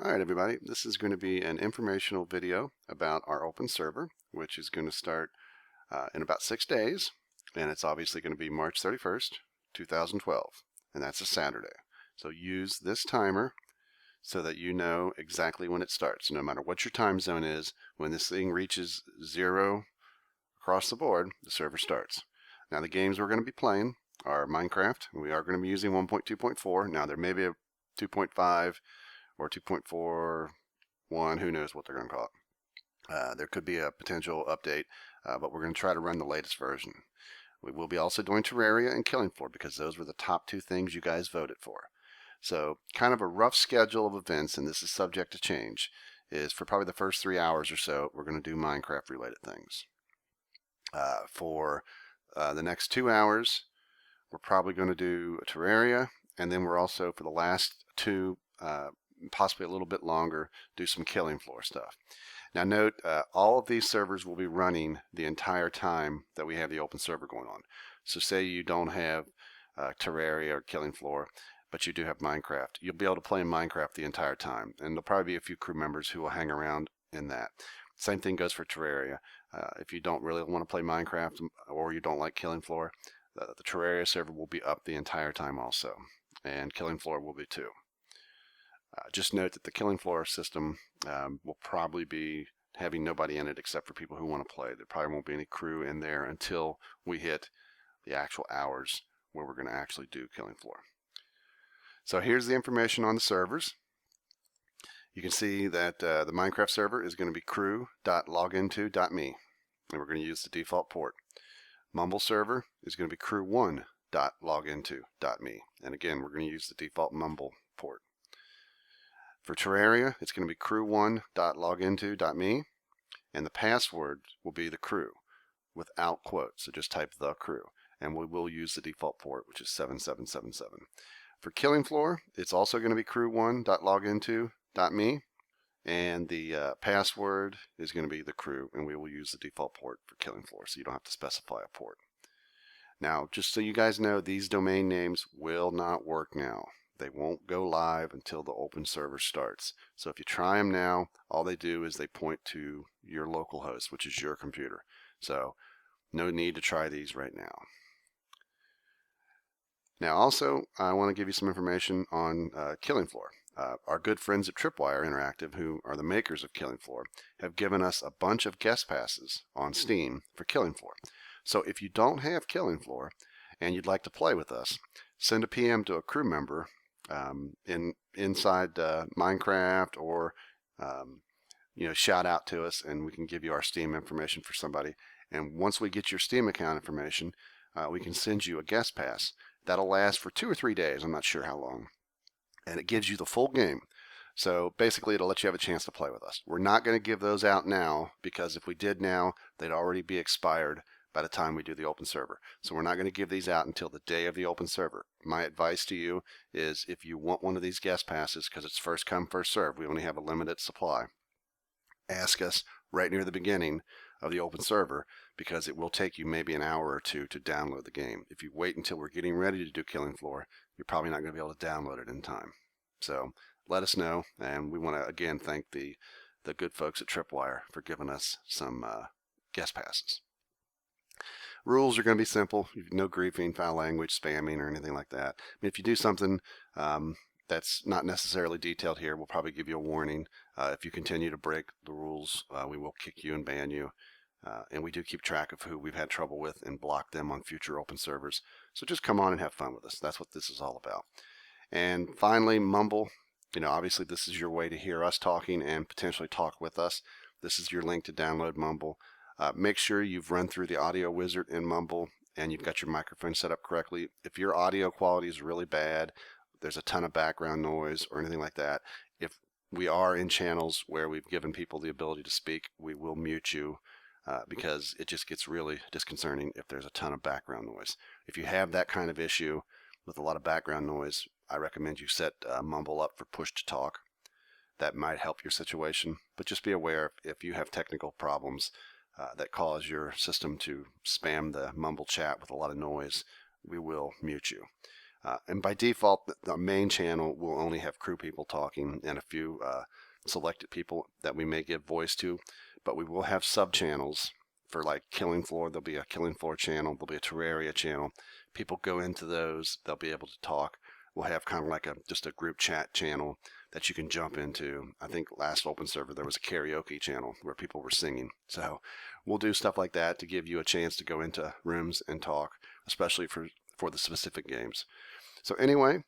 Alright everybody, this is going to be an informational video about our open server, which is going to start in about 6 days, and it's obviously going to be March 31st, 2012, and that's a Saturday. So use this timer so that you know exactly when it starts. No matter what your time zone is, when this thing reaches 0 across the board, the server starts. Now the games we're going to be playing are Minecraft, and we are going to be using 1.2.4. Now there may be a 2.5 or 2.41, who knows what they're going to call it. There could be a potential update, but we're going to try to run the latest version. We will be also doing Terraria and Killing Floor because those were the top 2 things you guys voted for. So kind of a rough schedule of events, and this is subject to change, is for probably the first 3 hours or so, we're going to do Minecraft related things. For the next 2 hours, we're probably going to do Terraria, and then we're also, for the last 2, possibly a little bit longer, do some Killing Floor stuff. Now note, all of these servers will be running the entire time that we have the open server going on. So say you don't have Terraria or Killing Floor, but you do have Minecraft. You'll be able to play in Minecraft the entire time, and there'll probably be a few crew members who will hang around in that. Same thing goes for Terraria. If you don't really want to play Minecraft or you don't like Killing Floor, the Terraria server will be up the entire time also, and Killing Floor will be too. Just note that the Killing Floor system will probably be having nobody in it except for people who want to play. There probably won't be any crew in there until we hit the actual hours where we're going to actually do Killing Floor. So here's the information on the servers. You can see that the Minecraft server is going to be crew.loginto.me, and we're going to use the default port. Mumble server is going to be crew1.loginto.me, and again we're going to use the default Mumble port. For Terraria, it's going to be crew1.loginto.me, and the password will be the crew without quotes, so just type the crew, and we will use the default port, which is 7777. For Killing Floor, it's also going to be crew1.loginto.me, and the password is going to be the crew, and we will use the default port for Killing Floor, so you don't have to specify a port. Now, just so you guys know, these domain names will not work now. They won't go live until the open server starts. So if you try them now, all they do is they point to your local host, which is your computer. So no need to try these right now. Now also, I want to give you some information on Killing Floor. Our good friends at Tripwire Interactive, who are the makers of Killing Floor, have given us a bunch of guest passes on Steam for Killing Floor. So if you don't have Killing Floor and you'd like to play with us, send a PM to a crew member inside Minecraft, or shout out to us and we can give you our Steam information for somebody. And once we get your Steam account information, we can send you a guest pass. That'll last for 2 or 3 days, I'm not sure how long, and it gives you the full game. So basically it'll let you have a chance to play with us. We're not going to give those out now, because if we did now, they'd already be expired by the time we do the open server. So we're not going to give these out until the day of the open server. My advice to you is, if you want one of these guest passes, because it's first come first serve, we only have a limited supply, ask us right near the beginning of the open server, because it will take you maybe an hour or 2 to download the game. If you wait until we're getting ready to do Killing Floor, you're probably not going to be able to download it in time. So let us know, and we want to again thank the good folks at Tripwire for giving us some guest passes. Rules are going to be simple. No griefing, foul language, spamming, or anything like that. I mean, if you do something that's not necessarily detailed here, we'll probably give you a warning. If you continue to break the rules, we will kick you and ban you. And we do keep track of who we've had trouble with and block them on future open servers. So just come on and have fun with us. That's what this is all about. And finally, Mumble. Obviously this is your way to hear us talking and potentially talk with us. This is your link to download Mumble. Make sure you've run through the audio wizard in Mumble and you've got your microphone set up correctly. If your audio quality is really bad, there's a ton of background noise or anything like that, if we are in channels where we've given people the ability to speak, we will mute you because it just gets really disconcerting if there's a ton of background noise. If you have that kind of issue with a lot of background noise, I recommend you set Mumble up for push to talk. That might help your situation, but just be aware if you have technical problems that cause your system to spam the Mumble chat with a lot of noise, we will mute you. And by default, the main channel will only have crew people talking and a few selected people that we may give voice to, but we will have sub-channels for like Killing Floor. There'll be a Killing Floor channel, there'll be a Terraria channel. People go into those, they'll be able to talk. We'll have kind of like just a group chat channel that you can jump into. I think last open server there was a karaoke channel where people were singing. So we'll do stuff like that to give you a chance to go into rooms and talk, especially for the specific games. So anyway,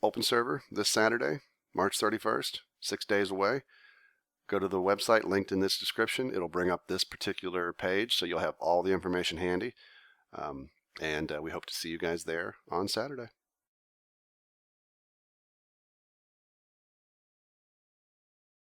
open server this Saturday, March 31st, 6 days away. Go to the website linked in this description. It'll bring up this particular page, so you'll have all the information handy. And we hope to see you guys there on Saturday.